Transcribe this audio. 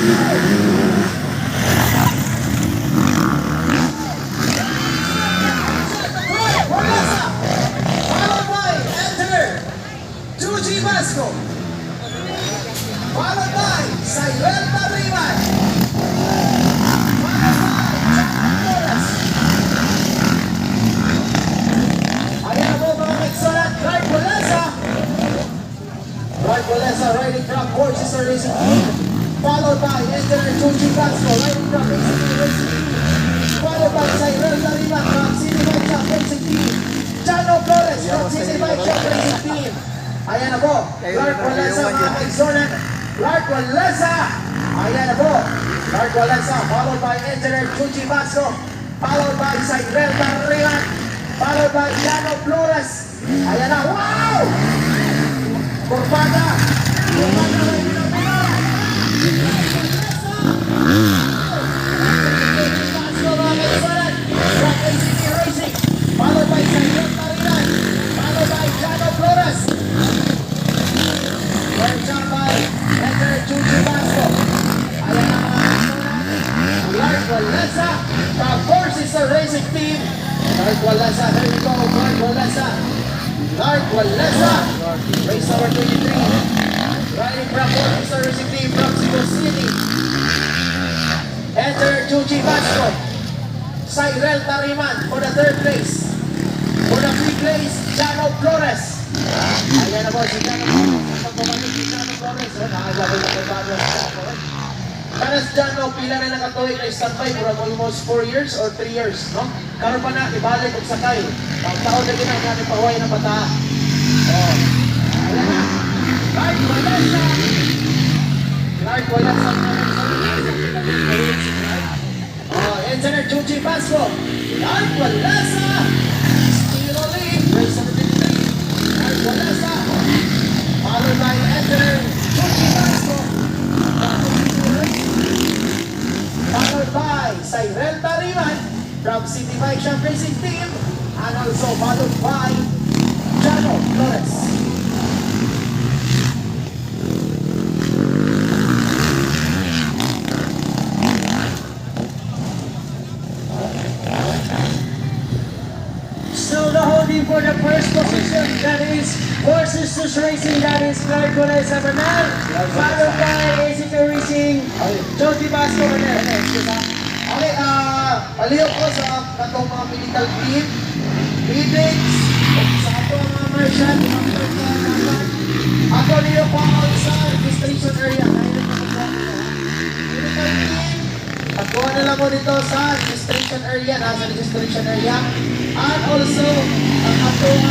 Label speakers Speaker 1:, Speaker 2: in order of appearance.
Speaker 1: Followed by Enter Chuchi Vasco. Followed by Cyril Tariman. Ayan na po mga Mixolat, Clark Walesa. Clark Walesa riding from Horses are Racing Team. Followed by Enter Chuchi Vasco riding from Racing Team. Followed by Cyril Tariman from City Bike Shop Racing Team. Chano Flores from City Bike Shop Racing Team. Ayan na po, Clark Walesa mga Mixolat. Clark Walesa. Ayan na po, Clark Walesa. Followed by Enter Chuchi Vasco. Followed by Cyril Tariman. Followed by Chano Flores. Ayan na, wow! Corpada. Corpada rin na pala. Followed by Cyril Tariman. Followed by Chano Flores. Followed by Enter Chuchi Vasco. Ayan na Clark Walesa from Four Sister Racing Team. Clark Walesa, there we go, Clark Walesa. Clark Walesa, race number 23. Riding from Four Sister Racing Team from Cebu City. Enter Chuchi Vasco. Cyril Tariman for the third place. For the fifth place, Chano Flores. Ayan na po si Chano Flores. Pagpapalik si Chano Flores. Nakagabay na kay Pablo Chano Flores. Kanas Chano, pila na nakatuwid na standby for almost 4 years or 3 years, no? Karoon pa na, ibalik og sakay. Pagtaon na ginang natin pahuay ng bata. Oh. Ayan na. Clark Walesa. Clark Walesa. Oh, Engineer Chuchi Vasco. Clark Walesa. Stilo League. Race number 53. Clark Walesa. Followed by Engineer Chuchi Vasco. Followed by Cyril Tariman from City Bike Shop Racing Team. And also followed by Chano Flores.
Speaker 2: So the holding for the first position, that is Four Sisters Racing, that is Clark Walesa Bernal, followed by ACK Racing, Chuchi Vasco Bernal.
Speaker 1: Okay, paliw ko sa katong mga medical team, medics, sa ato mga merchant, ako niyo po sa registration area. Medical team, pagkuha na lang mo dito sa registration area, nasa registration area. And also, ang atong